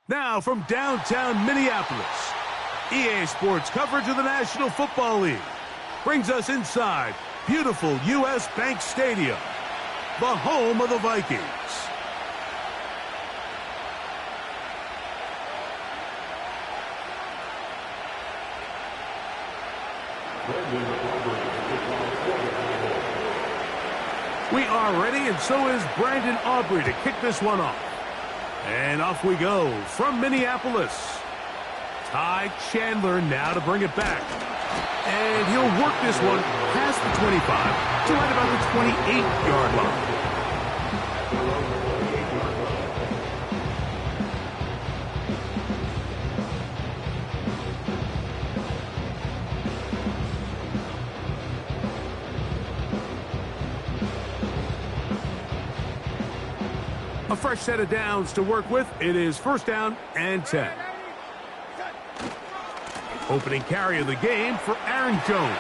Now from downtown Minneapolis, EA Sports coverage of the National Football League brings us inside beautiful U.S. Bank Stadium, the home of the Vikings. We are ready, and so is Brandon Aubrey to kick this one off. And off we go from Minneapolis. Ty Chandler now to bring it back. And he'll work this one past the 25 to right about the 28-yard line. A fresh set of downs to work with. It is first down and 10. Opening carry of the game for Aaron Jones.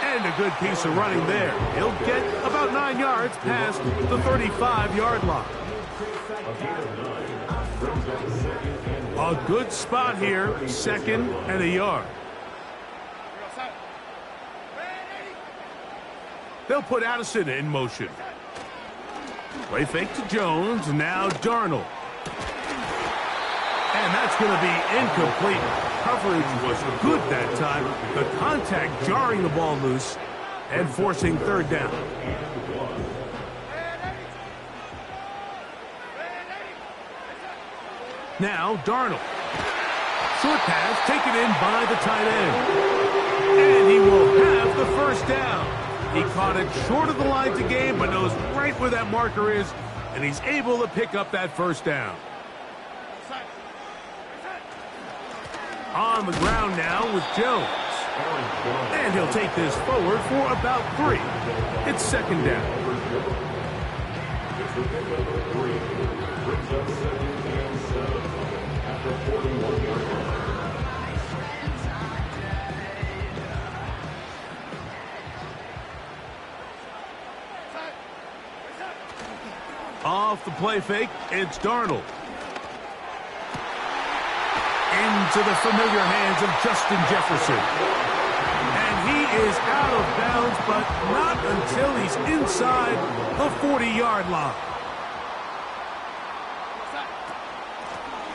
And a good piece of running there. He'll get about 9 yards past the 35-yard line. A good spot here, second and a yard. They'll put Addison in motion. Play fake to Jones, now Darnold. And that's going to be incomplete. Coverage was good that time. The contact jarring the ball loose and forcing third down. Now Darnold. Short pass taken in by the tight end. And he will have the first down. He caught it short of the line to gain, but knows right where that marker is, and he's able to pick up that first down. On the ground now with Jones. And he'll take this forward for about 3. It's second down. Off the play fake, it's Darnold. Into the familiar hands of Justin Jefferson. And he is out of bounds, but not until he's inside the 40-yard line.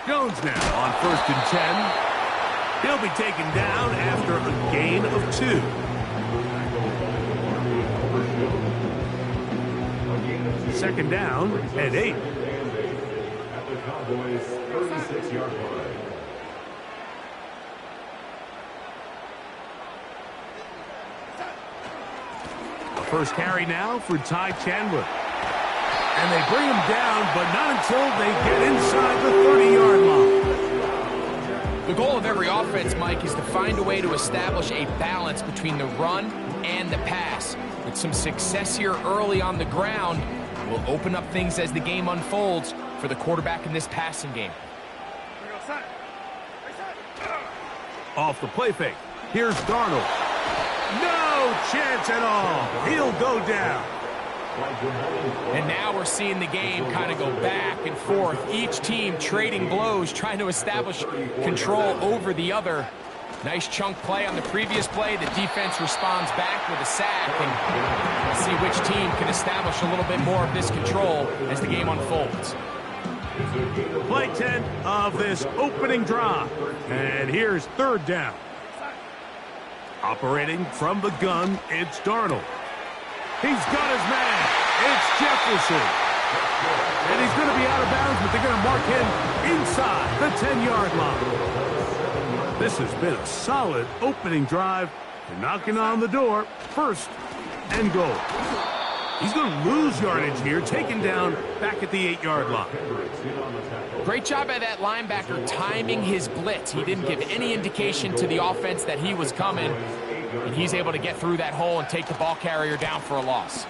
Jones now on first and 10. He'll be taken down after a gain of 2. Second down and 8. First carry now for Ty Chandler. And they bring him down, but not until they get inside the 30-yard line. The goal of every offense, Mike, is to find a way to establish a balance between the run and the pass. With some success here early on the ground, will open up things as the game unfolds for the quarterback in this passing game. Off the play fake. Here's Darnold. No chance at all. He'll go down. And now we're seeing the game kind of go back and forth. Each team trading blows, trying to establish control over the other. Nice chunk play on the previous play. The defense responds back with a sack. And we'll see which team can establish a little bit more of this control as the game unfolds. Play 10 of this opening drive. And here's third down. Operating from the gun, it's Darnold. He's got his man. It's Jefferson. And he's going to be out of bounds, but they're going to mark him inside the 10-yard line. This has been a solid opening drive. They're knocking on the door. First and goal. He's going to lose yardage here, taken down back at the 8-yard line. Great job by that linebacker timing his blitz. He didn't give any indication to the offense that he was coming, and he's able to get through that hole and take the ball carrier down for a loss.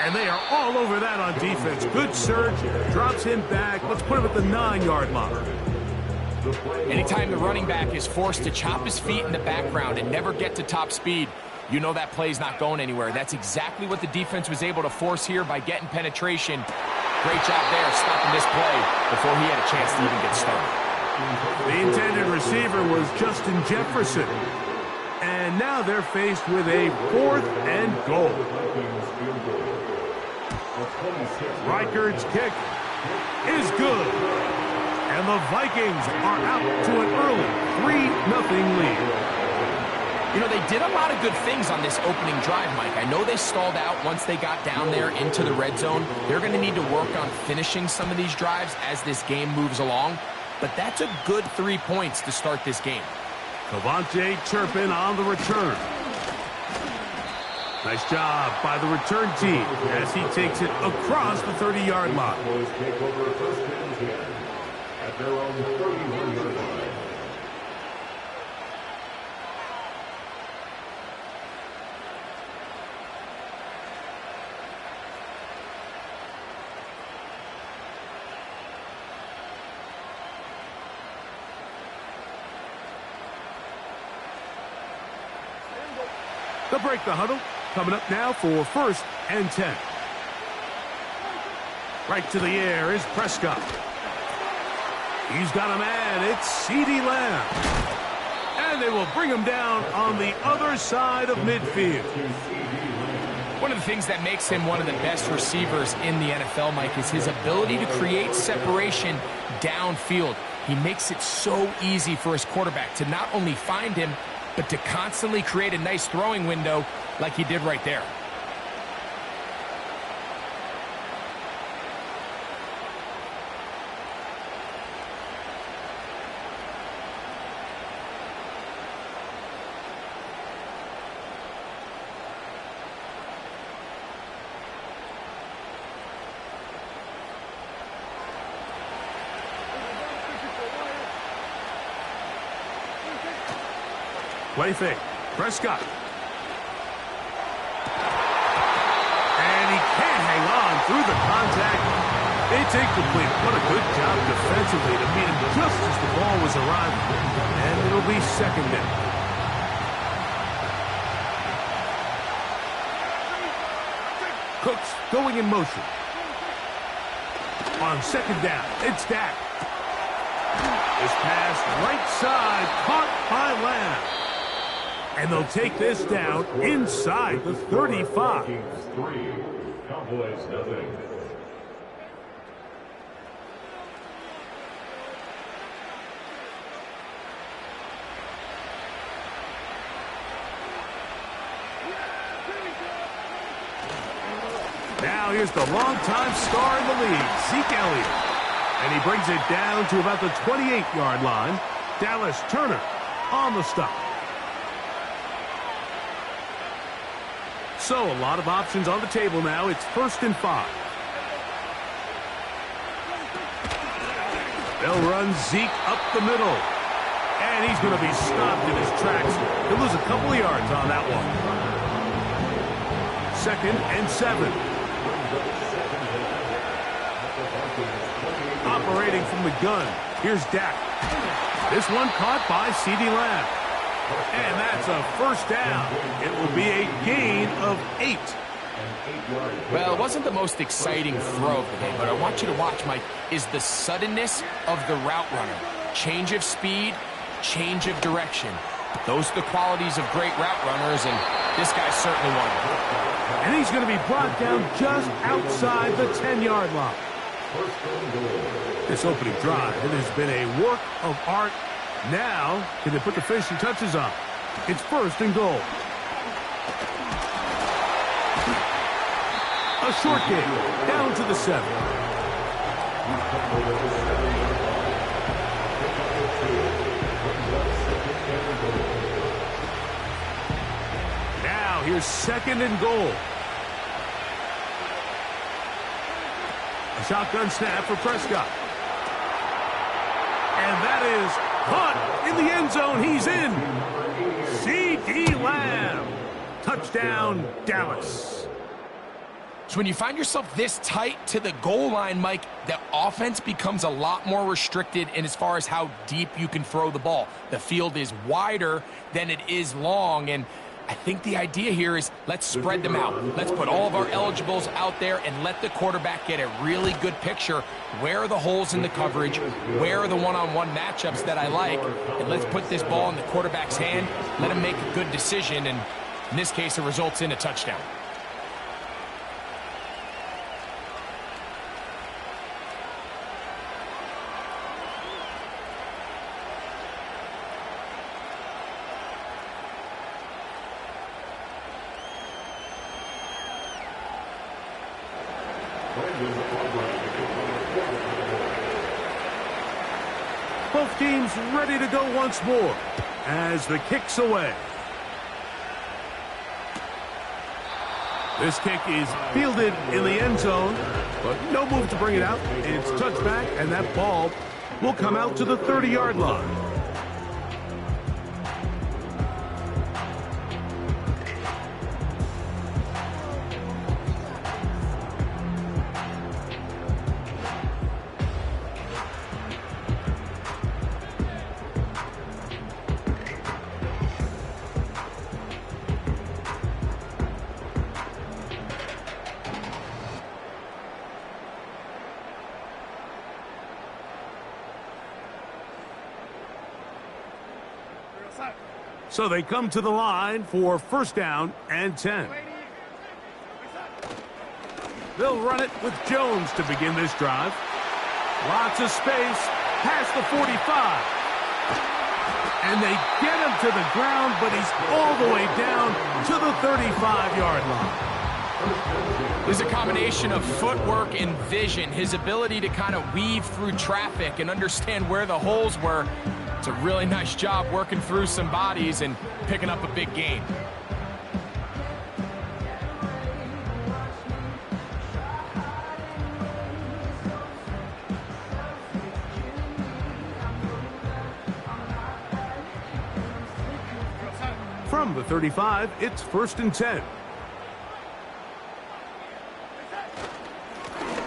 And they are all over that on defense. Good surge, drops him back. Let's put him at the 9-yard line. Anytime the running back is forced to chop his feet in the background and never get to top speed, you know that play's not going anywhere. That's exactly what the defense was able to force here by getting penetration. great job there stopping this play before he had a chance to even get started. The intended receiver was Justin Jefferson. And now they're faced with a 4th and goal. Reichard's kick is good. And the Vikings are out to an early 3-0 lead. You know, they did a lot of good things on this opening drive, Mike. I know they stalled out once they got down there into the red zone. They're going to need to work on finishing some of these drives as this game moves along. But that's a good 3 points to start this game. Cavante Turpin on the return. Nice job by the return team as he takes it across the 30-yard line. At their own 31-yard line. They'll break the huddle. Coming up now for 1st and 10. Right to the air is Prescott. He's got a man. It's CeeDee Lamb. And they will bring him down on the other side of midfield. One of the things that makes him one of the best receivers in the NFL, Mike, is his ability to create separation downfield. He makes it so easy for his quarterback to not only find him, but to constantly create a nice throwing window like he did right there. Play fake. Prescott. And he can't hang on through the contact. It's incomplete. What a good job defensively to meet him just as the ball was arriving. And it'll be 2nd down. Cooks going in motion. On 2nd down, it's Dak. This pass right side, caught by Lamb. And they'll take this down inside the 35. 3, Cowboys nothing. Now here's the longtime star in the league, Zeke Elliott. And he brings it down to about the 28-yard line. Dallas Turner on the stop. So, a lot of options on the table now. It's 1st and 5. They'll run Zeke up the middle. And he's going to be stopped in his tracks. He'll lose a couple of yards on that one. 2nd and 7. Operating from the gun. Here's Dak. This one caught by CeeDee Lamb. And that's a 1st down. It will be a gain of 8. Well, it wasn't the most exciting throw of the day, but I want you to watch, Mike, is the suddenness of the route runner. Change of speed, change of direction. Those are the qualities of great route runners, and this guy's certainly one of them. And he's going to be brought down just outside the 10-yard line. This opening drive, it has been a work of art. Now, can they put the finishing touches on? It's 1st and goal. A short game, down to the 7. Now, here's 2nd and goal. A shotgun snap for Prescott. And that is caught in the end zone. He's in. CeeDee Lamb. Touchdown, Dallas. So when you find yourself this tight to the goal line, Mike, the offense becomes a lot more restricted in as far as how deep you can throw the ball. The field is wider than it is long, and I think the idea here is let's spread them out. Let's put all of our eligibles out there and let the quarterback get a really good picture. Where are the holes in the coverage? Where are the one-on-one matchups that I like? And let's put this ball in the quarterback's hand. Let him make a good decision. And in this case, it results in a touchdown. Both teams ready to go once more as the kick's away. This kick is fielded in the end zone, but no move to bring it out. It's touched back, and that ball will come out to the 30-yard line. So they come to the line for first down and 10. They'll run it with Jones to begin this drive. Lots of space past the 45. And they get him to the ground, but he's all the way down to the 35-yard line. There's a combination of footwork and vision, his ability to kind of weave through traffic and understand where the holes were. It's a really nice job working through some bodies and picking up a big gain. From the 35, it's first and 10.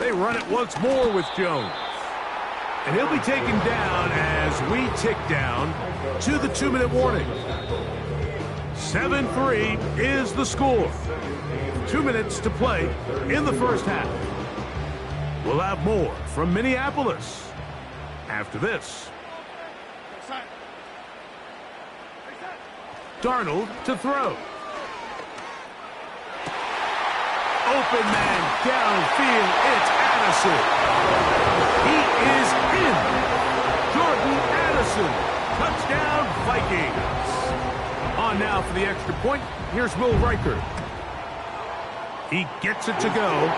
They run it once more with Jones. And he'll be taken down as we tick down to the 2-minute warning. 7-3 is the score. 2 minutes to play in the first half. We'll have more from Minneapolis after this. Darnold to throw. Open man downfield. It's Addison. He is in. Jordan Addison. Touchdown, Vikings. On now for the extra point. Here's Will Riker. He gets it to go.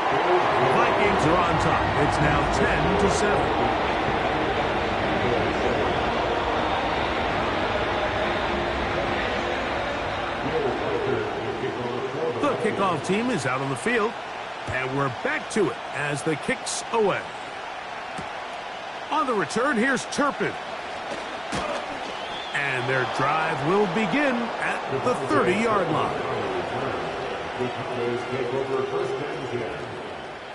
Vikings are on top. It's now 10-7. The kickoff team is out on the field, and we're back to it as the kick's away. On the return, here's Turpin. And their drive will begin at the 30-yard line. The Cowboys take over first and 10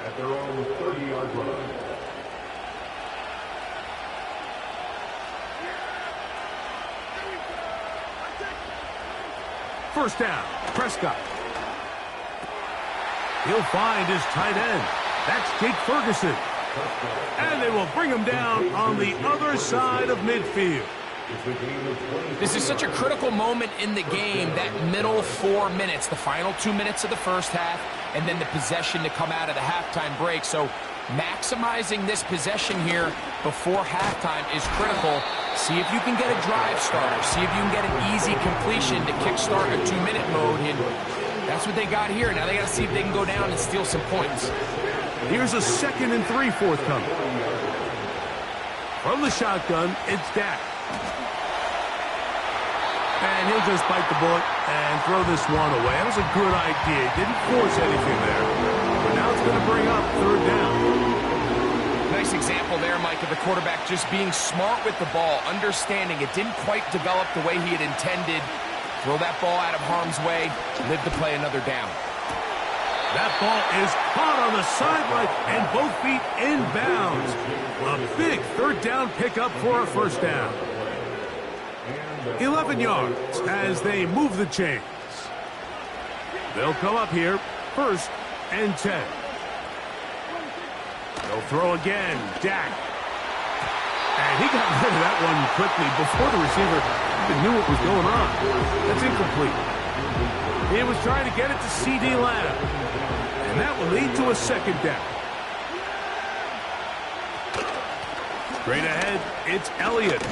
at their own 30-yard line. First down, Prescott. He'll find his tight end. That's Jake Ferguson. And they will bring him down on the other side of midfield. This is such a critical moment in the game, that middle 4 minutes, the final 2 minutes of the first half, and then the possession to come out of the halftime break. So maximizing this possession here before halftime is critical. See if you can get a drive starter. See if you can get an easy completion to kickstart a 2-minute mode. And that's what they got here. Now they got to see if they can go down and steal some points. Here's a 2nd and 3 forthcoming. From the shotgun, it's Dak. And he'll just bite the bullet and throw this one away. That was a good idea. Didn't force anything there. But now it's going to bring up 3rd down. Nice example there, Mike, of the quarterback just being smart with the ball, understanding it didn't quite develop the way he had intended. Throw that ball out of harm's way, live to play another down. That ball is caught on the sideline and both feet in bounds. A big 3rd down pickup for a first down. 11 yards as they move the chains. They'll come up here, 1st and 10. They'll throw again, Dak. And he got rid of that one quickly before the receiver even knew what was going on. That's incomplete. He was trying to get it to C.D. Lamb. And that will lead to a 2nd down. Straight ahead, it's Elliott.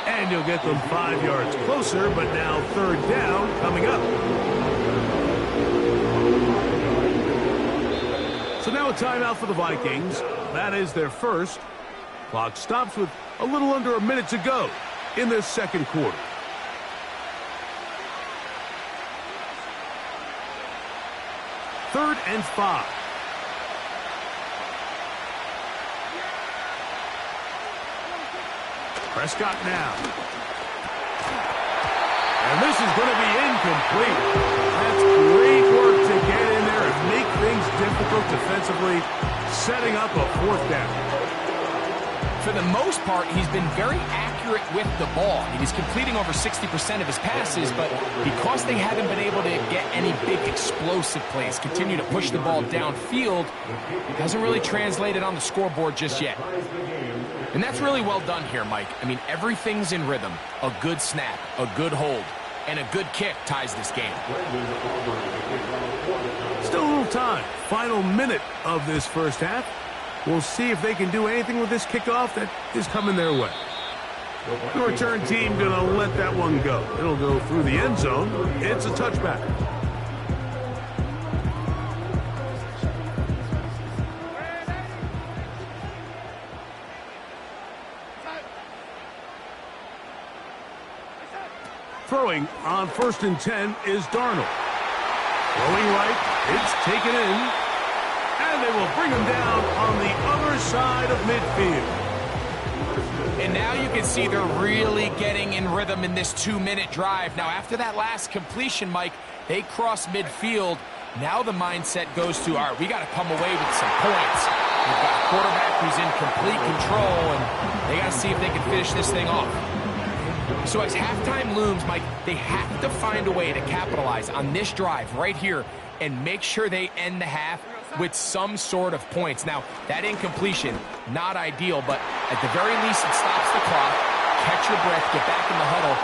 And you'll get them 5 yards closer, but now 3rd down coming up. So now a timeout for the Vikings. That is their first. Clock stops with a little under a minute to go in this 2nd quarter. Third and 5. Prescott now. And this is going to be incomplete. That's great work to get in there and make things difficult defensively, setting up a 4th down. For the most part, he's been very accurate with the ball. He's completing over 60% of his passes, but because they haven't been able to get any big explosive plays, continue to push the ball downfield, hasn't really translated on the scoreboard just yet. And that's really well done here, Mike. I mean, everything's in rhythm. A good snap, a good hold, and a good kick ties this game. Still a little time. Final minute of this first half. We'll see if they can do anything with this kickoff that is coming their way. The return team going to let that one go. It'll go through the end zone. It's a touchback. Throwing on 1st and 10 is Darnold. Throwing right. It's taken in. And they will bring him down on the other side of midfield. And now you can see they're really getting in rhythm in this 2-minute drive. Now, after that last completion, Mike, they cross midfield. Now the mindset goes to, all right, we got to come away with some points. We've got a quarterback who's in complete control, and they got to see if they can finish this thing off. So as halftime looms, Mike, they have to find a way to capitalize on this drive right here and make sure they end the half with some sort of points. Now, that incompletion, not ideal, but at the very least, it stops the clock. Catch your breath, get back in the huddle.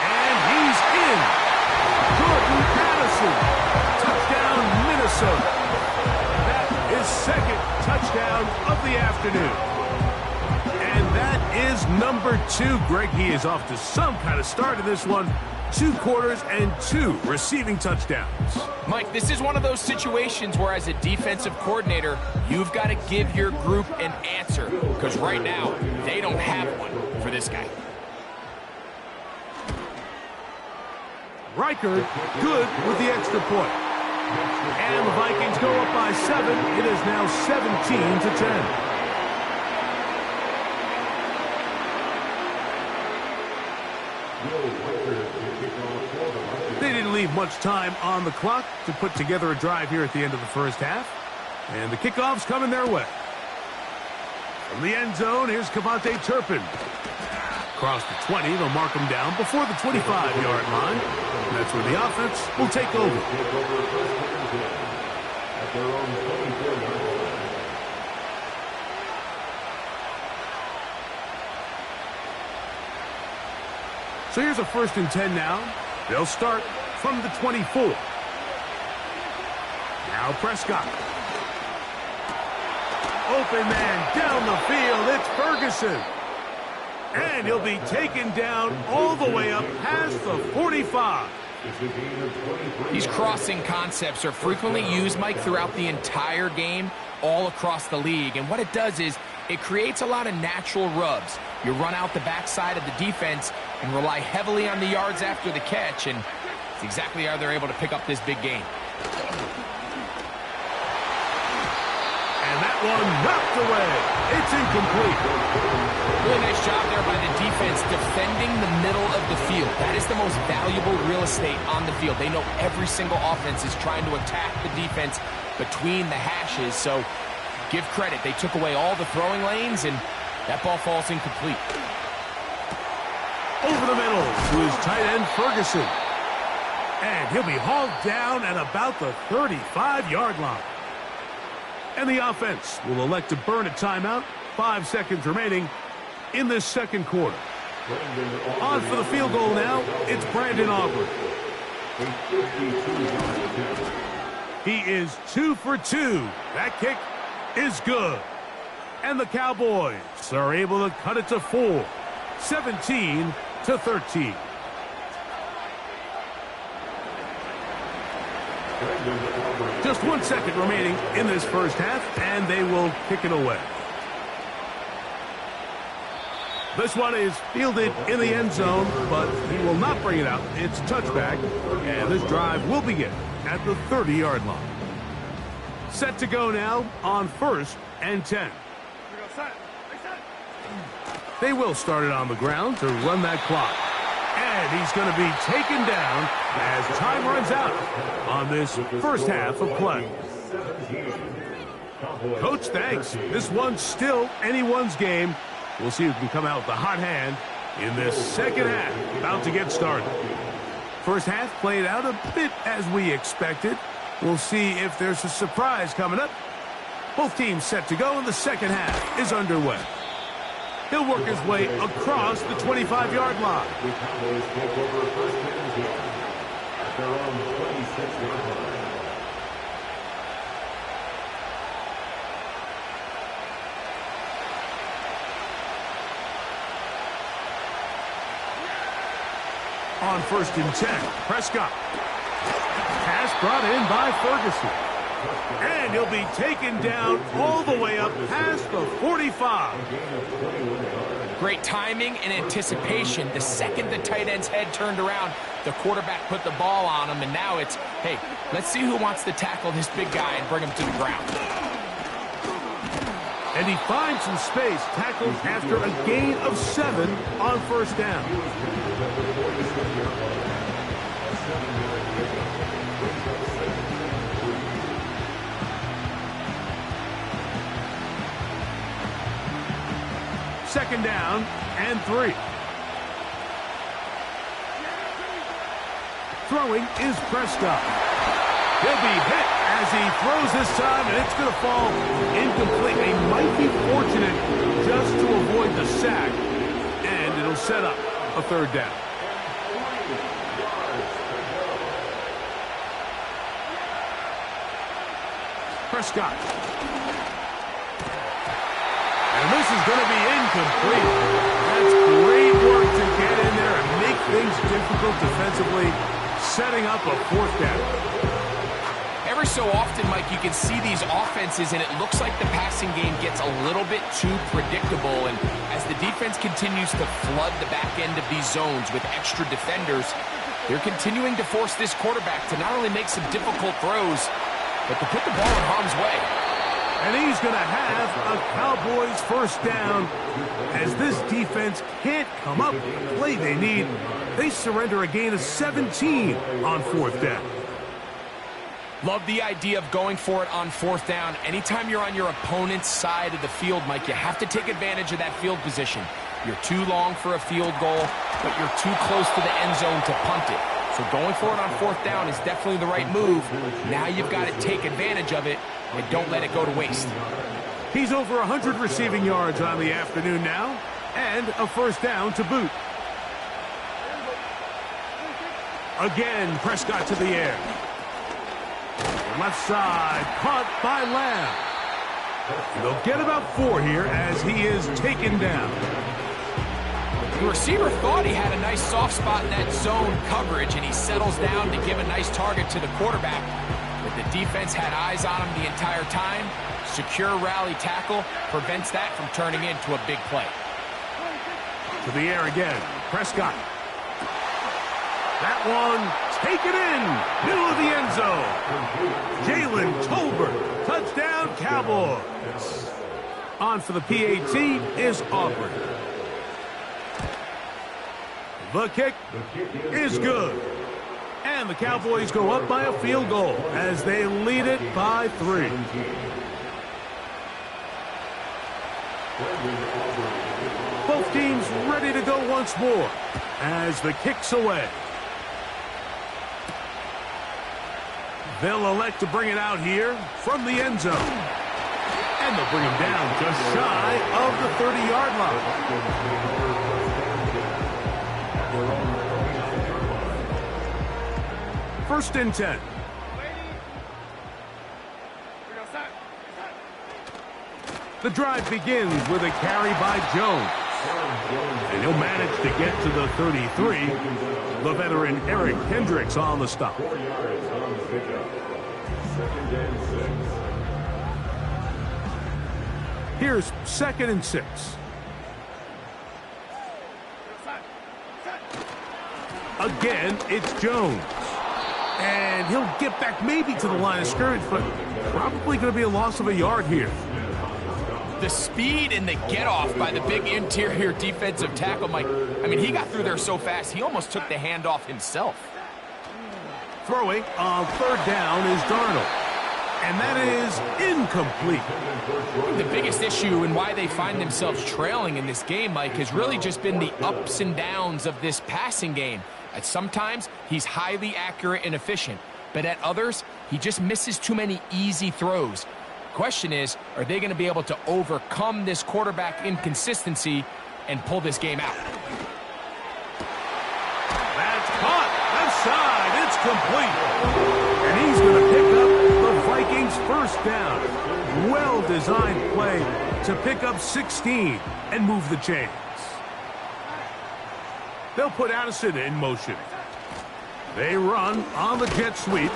And he's in. Jordan Addison. Touchdown, Minnesota. That is 2nd touchdown of the afternoon. And that is number 2. Greg, he is off to some kind of start in this one. 2 quarters and 2 receiving touchdowns. Mike, this is one of those situations where as a defensive coordinator, you've got to give your group an answer, because right now, they don't have one for this guy. Riker, good with the extra point. And the Vikings go up by 7. It is now 17-10. They didn't leave much time on the clock to put together a drive here at the end of the first half. And the kickoff's coming their way. From the end zone, here's Cavante Turpin. Across the 20, they'll mark him down before the 25-yard line. And that's where the offense will take over. So here's a 1st and 10 now. They'll start from the 24. Now Prescott. Open man down the field. It's Ferguson. And he'll be taken down all the way up past the 45. These crossing concepts are frequently used, Mike, throughout the entire game, all across the league. And what it does is it creates a lot of natural rubs. You run out the backside of the defense and rely heavily on the yards after the catch, and it's exactly how they're able to pick up this big game. And that one knocked away. It's incomplete. Really nice job there by the defense defending the middle of the field. That is the most valuable real estate on the field. They know every single offense is trying to attack the defense between the hashes, so give credit. They took away all the throwing lanes, and that ball falls incomplete. Over the middle to his tight end, Ferguson. And he'll be hauled down at about the 35-yard line. And the offense will elect to burn a timeout. 5 seconds remaining in this second quarter. On for the field goal now, it's Brandon Aubrey. He is 2 for 2. That kick is good. And the Cowboys are able to cut it to 4, 17-13. Just 1 second remaining in this first half, and they will kick it away. This one is fielded in the end zone, but he will not bring it out. It's touchback, and this drive will begin at the 30-yard line. Set to go now on 1st and 10. They will start it on the ground to run that clock. And he's going to be taken down as time runs out on this first half of play. Coach, thanks. This one's still anyone's game. We'll see who can come out with the hot hand in this second half, about to get started. First half played out a bit as we expected. We'll see if there's a surprise coming up. Both teams set to go, and the second half is underway. He'll work his way across the 25-yard line. On 1st and 10, Prescott. Pass brought in by Ferguson. And he'll be taken down all the way up past the 45. Great timing and anticipation. The second the tight end's head turned around, the quarterback put the ball on him, and now it's, hey, let's see who wants to tackle this big guy and bring him to the ground. And he finds some space, tackled after a gain of 7 on 1st down. Second down and 3. Throwing is Prescott. He'll be hit as he throws this time, and it's going to fall incomplete. They might be fortunate just to avoid the sack, and it'll set up a 3rd down. Prescott. And this is going to be incomplete. That's great work to get in there and make things difficult defensively, setting up a 4th down. Every so often, Mike, you can see these offenses, and it looks like the passing game gets a little bit too predictable. And as the defense continues to flood the back end of these zones with extra defenders, they're continuing to force this quarterback to not only make some difficult throws, but to put the ball in harm's way. And he's going to have a Cowboys 1st down as this defense can't come up with the play they need. They surrender a gain of 17 on 4th down. Love the idea of going for it on 4th down. Anytime you're on your opponent's side of the field, Mike, you have to take advantage of that field position. You're too long for a field goal, but you're too close to the end zone to punt it. So going for it on 4th down is definitely the right move. Now you've got to take advantage of it and don't let it go to waste. He's over 100 receiving yards on the afternoon now, and a 1st down to boot. Again, Prescott to the air. Left side, caught by Lamb. They'll get about 4 here as he is taken down. The receiver thought he had a nice soft spot in that zone coverage, and he settles down to give a nice target to the quarterback. But the defense had eyes on him the entire time. Secure rally tackle prevents that from turning into a big play. To the air again, Prescott. That one taken in, middle of the end zone. Jalen Tolbert, touchdown Cowboys. On for the PAT is Aubrey. The kick is good. And the Cowboys go up by a field goal as they lead it by 3. Both teams ready to go once more as the kick's away. They'll elect to bring it out here from the end zone. And they'll bring him down just shy of the 30-yard line. First and 10. The drive begins with a carry by Jones. And he'll manage to get to the 33. The veteran Eric Hendricks on the stop. 4 yards on the pickup. Second and 6. Here's second and 6. Again, it's Jones. And he'll get back maybe to the line of scrimmage, but probably going to be a loss of a yard here. The speed and the get-off by the big interior defensive tackle, Mike. I mean, he got through there so fast, he almost took the handoff himself. Throwing on third down is Darnold. And that is incomplete. The biggest issue and why they find themselves trailing in this game, Mike, has really just been the ups and downs of this passing game. At sometimes, he's highly accurate and efficient, but at others, he just misses too many easy throws. Question is, are they going to be able to overcome this quarterback inconsistency and pull this game out? That's caught. Left side. It's complete. And he's going to pick up the Vikings' first down. Well-designed play to pick up 16 and move the chains. They'll put Addison in motion. They run on the jet sweep.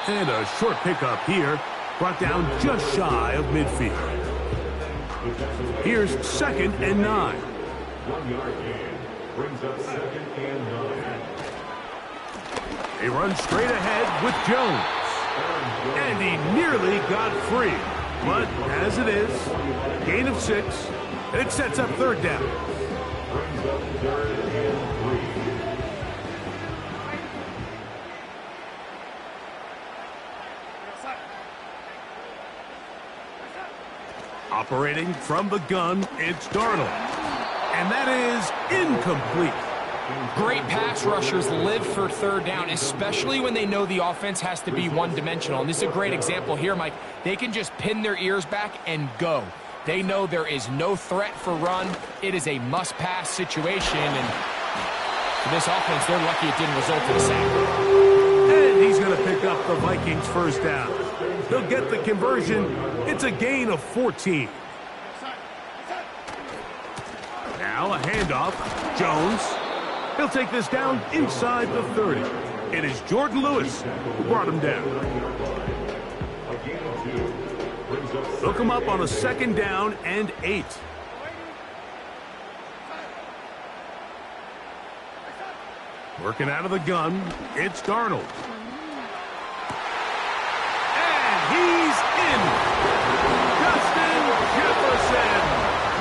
And a short pickup here. Brought down just shy of midfield. Here's second and 9. 1 yard gain brings up second and 9. They run straight ahead with Jones. And he nearly got free. But as it is, gain of 6. It sets up third down. Brings up third and 3. Operating from the gun, it's Darnold. And that is incomplete. Great pass rushers live for third down, especially when they know the offense has to be one-dimensional. And this is a great example here, Mike. They can just pin their ears back and go. They know there is no threat for run. It is a must-pass situation. And for this offense, they're lucky it didn't result in a sack. And he's going to pick up the Vikings' first down. They'll get the conversion. It's a gain of 14. Now a handoff. Jones. He'll take this down inside the 30. It is Jordan Lewis who brought him down. They'll come up on a second down and 8. Working out of the gun, it's Darnold. And he's in. Justin Jefferson.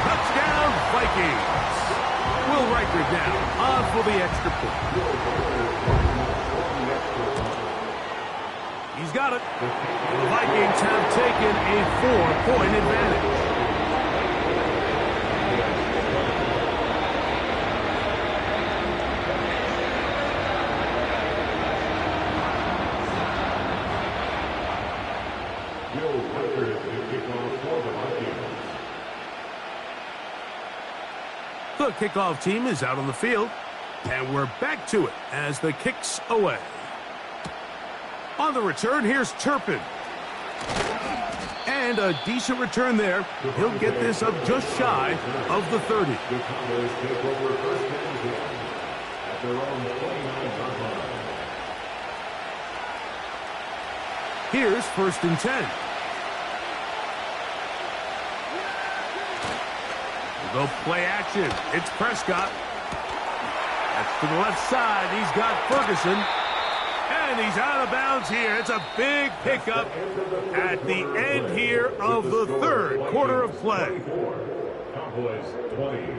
Touchdown, Vikings. Will Riker down on for the extra point. He's got it. The Vikings have taken a 4-point advantage. The kickoff team is out on the field, and we're back to it as the kick's away. On the return, here's Turpin. And a decent return there. He'll get this up just shy of the 30. Here's first and 10. They'll play action. It's Prescott. That's to the left side. He's got Ferguson. And he's out of bounds here. It's a big pickup at the end here of the third quarter of play. Cowboys 20.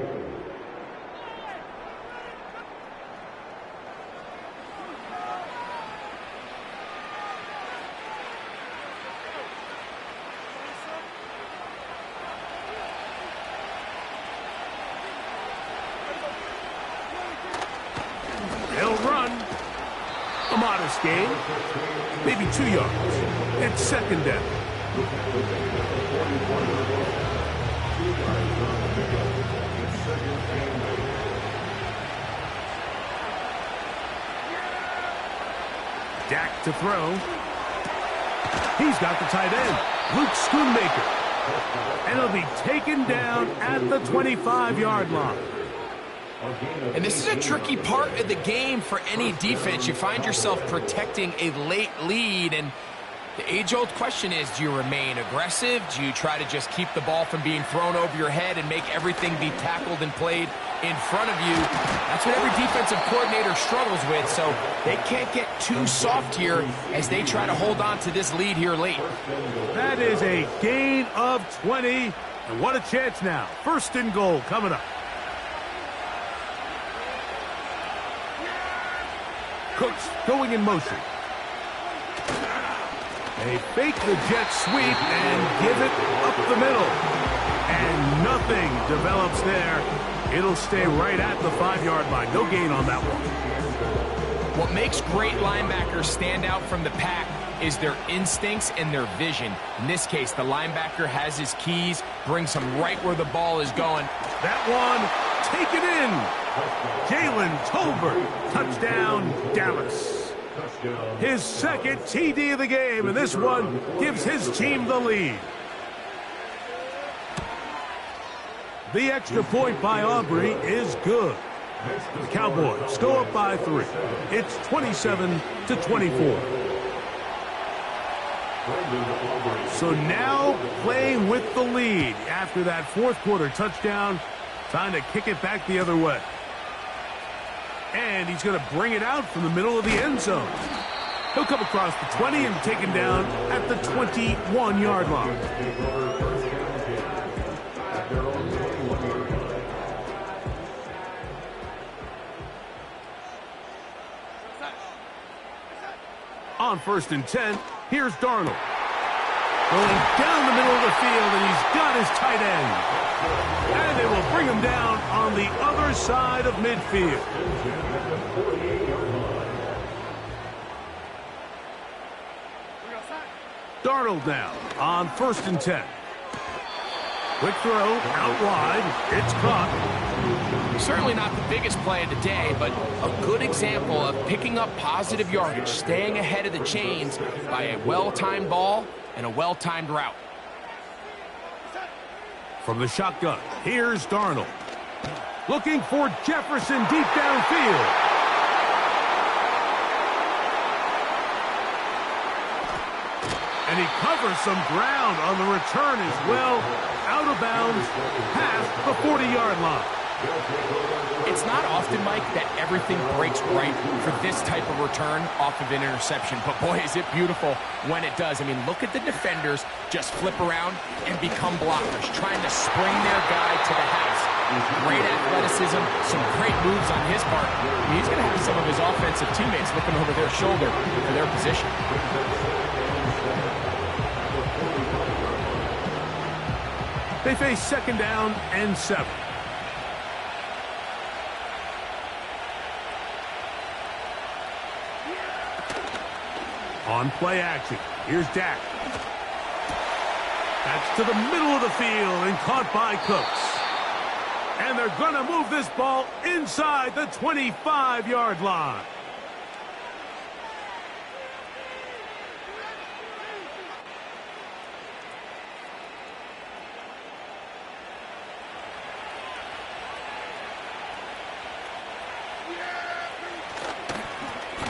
A modest gain, maybe 2 yards. It's second down. Dak to throw. He's got the tight end, Luke Schoonmaker. And he'll be taken down at the 25-yard line. And this is a tricky part of the game for any defense. You find yourself protecting a late lead, and the age-old question is, do you remain aggressive? Do you try to just keep the ball from being thrown over your head and make everything be tackled and played in front of you? That's what every defensive coordinator struggles with, so they can't get too soft here as they try to hold on to this lead here late. That is a gain of 20, and what a chance now. First and goal coming up. Cooks going in motion. They fake the jet sweep and give it up the middle. And nothing develops there. It'll stay right at the 5-yard line. No gain on that one. What makes great linebackers stand out from the pack is their instincts and their vision. In this case, the linebacker has his keys, brings him right where the ball is going. That one taken in. Jalen Tolbert, touchdown, Dallas. His second TD of the game, and this one gives his team the lead. The extra point by Aubrey is good. The Cowboys go up by 3. It's 27-24. So now playing with the lead after that fourth quarter touchdown, trying to kick it back the other way. And he's going to bring it out from the middle of the end zone. He'll come across the 20 and be taken down at the 21-yard line. On 1st and 10, here's Darnold. Going down the middle of the field, and he's got his tight end. And they will bring him down on the other side of midfield. Darnold now on 1st and 10. Quick throw out wide. It's caught. Certainly not the biggest play of the day, but a good example of picking up positive yardage, staying ahead of the chains by a well-timed ball and a well-timed route. From the shotgun, here's Darnold. Looking for Jefferson deep downfield. And he covers some ground on the return as well. Out of bounds, past the 40-yard line. It's not often, Mike, that everything breaks right for this type of return off of an interception. But, boy, is it beautiful when it does. I mean, look at the defenders just flip around and become blockers, trying to spring their guy to the house. Great athleticism, some great moves on his part. I mean, he's going to have some of his offensive teammates looking over their shoulder for their position. They face 2nd down and 7. On play action, here's Dak. That's to the middle of the field and caught by Cooks. And they're going to move this ball inside the 25-yard line.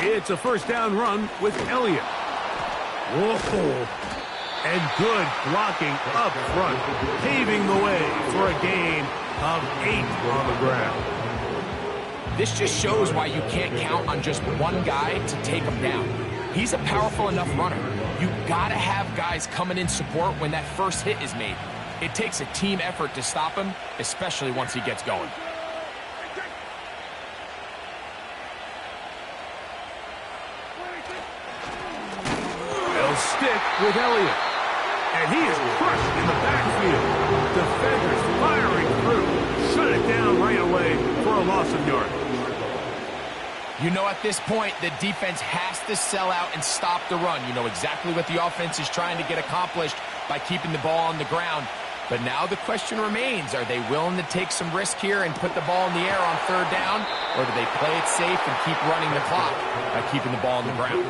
It's a 1st down run with Elliott. Whoa. And good blocking up front, paving the way for a gain of 8 on the ground. This just shows why you can't count on just one guy to take him down. He's a powerful enough runner. You gotta have guys coming in support when that first hit is made. It takes a team effort to stop him, especially once he gets going. Stick with Elliott. And he is crushed in the backfield. Defenders firing through. Shut it down right away for a loss of yardage. You know at this point, the defense has to sell out and stop the run. You know exactly what the offense is trying to get accomplished by keeping the ball on the ground. But now the question remains, are they willing to take some risk here and put the ball in the air on third down? Or do they play it safe and keep running the clock by keeping the ball on the ground?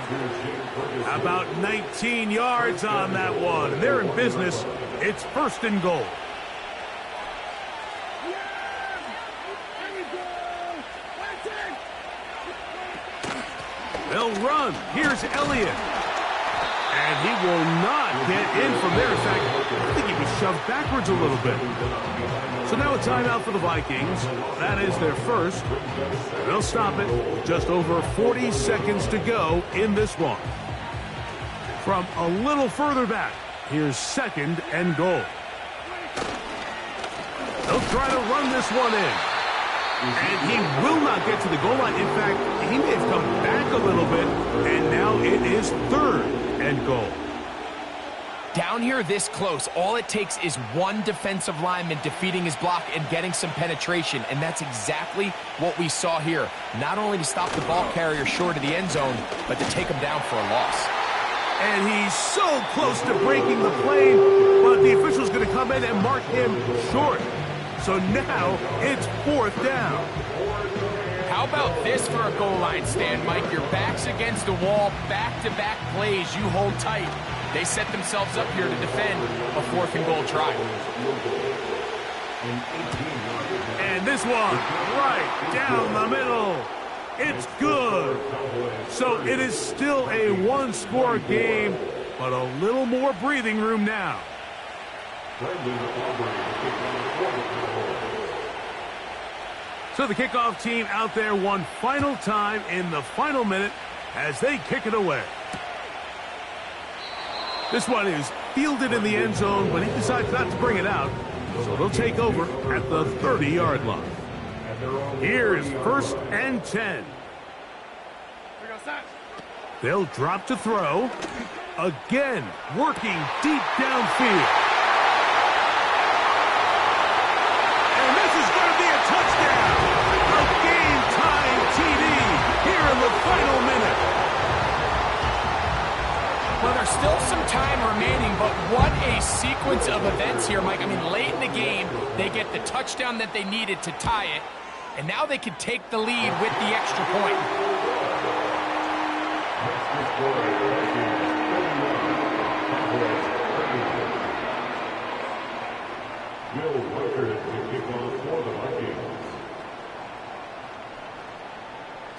About 19 yards on that one. They're in business. It's 1st and goal. They'll run. Here's Elliott. And he will not get in from there. In fact, I think he was shoved backwards a little bit. So now a timeout for the Vikings. That is their first. They'll stop it. Just over 40 seconds to go in this one. From a little further back, here's 2nd and goal. They'll try to run this one in. And he will not get to the goal line. In fact, he may have come back a little bit. And now it is 3rd and goal. Down here this close, all it takes is one defensive lineman defeating his block and getting some penetration, and that's exactly what we saw here. Not only to stop the ball carrier short of the end zone, but to take him down for a loss. And he's so close to breaking the plane, but the official's going to come in and mark him short. So now it's 4th down. How about this for a goal line stand, Mike? Your back's against the wall, back-to-back plays, you hold tight. They set themselves up here to defend a 4th and goal try. And this one, right down the middle. It's good. So it is still a one-score game, but a little more breathing room now. So the kickoff team out there one final time in the final minute as they kick it away. This one is fielded in the end zone, but he decides not to bring it out. So they'll take over at the 30-yard line. Here's 1st and 10. They'll drop to throw. Again, working deep downfield. And this is going to be a touchdown. A game-tying TD here in the final minute. Well, there's still some time remaining, but what a sequence of events here, Mike. I mean, late in the game, they get the touchdown that they needed to tie it, and now they can take the lead with the extra point.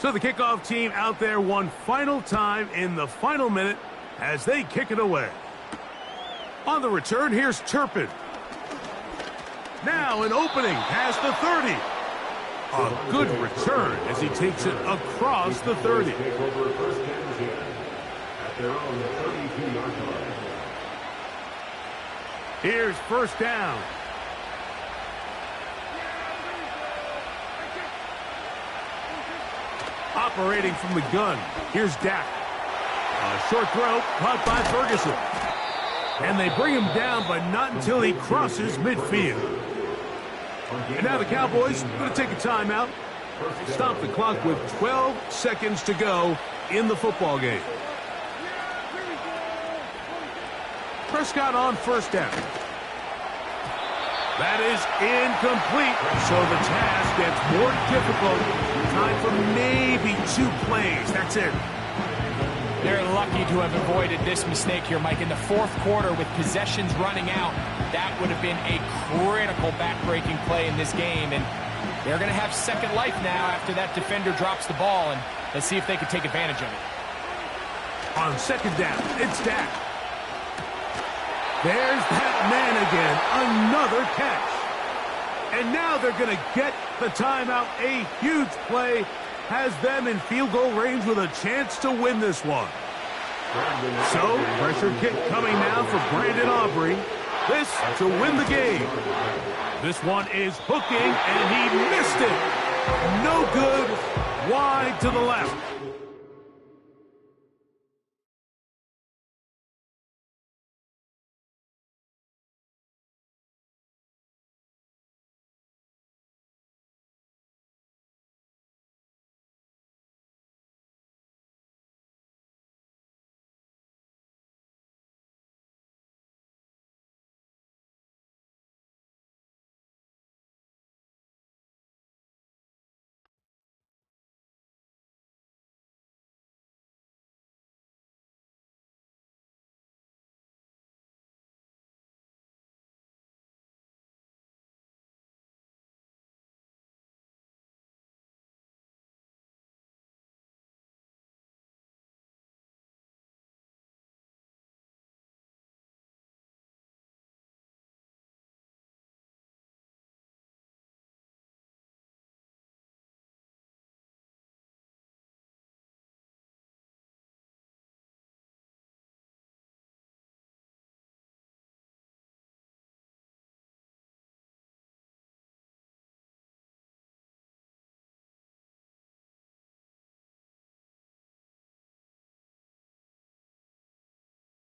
So the kickoff team out there one final time in the final minute as they kick it away. On the return, here's Turpin. Now an opening past the 30. A good return as he takes it across the 30. Here's 1st down. Operating from the gun, here's Dak. A short throw caught by Ferguson. And they bring him down, but not until he crosses midfield. And now the Cowboys are going to take a timeout. Stop the clock with 12 seconds to go in the football game. Prescott on 1st down. That is incomplete, so the task gets more difficult. Time for maybe 2 plays. That's it. They're lucky to have avoided this mistake here, Mike. In the 4th quarter, with possessions running out, that would have been a critical back-breaking play in this game. And they're going to have second life now after that defender drops the ball. And let's see if they can take advantage of it. On 2nd down, it's Dak. There's that man again. Another catch. And now they're going to get the timeout. A huge play has them in field goal range with a chance to win this one. So, pressure kick coming now for Brandon Aubrey. This to win the game. This one is hooking, and he missed it. No good. Wide to the left.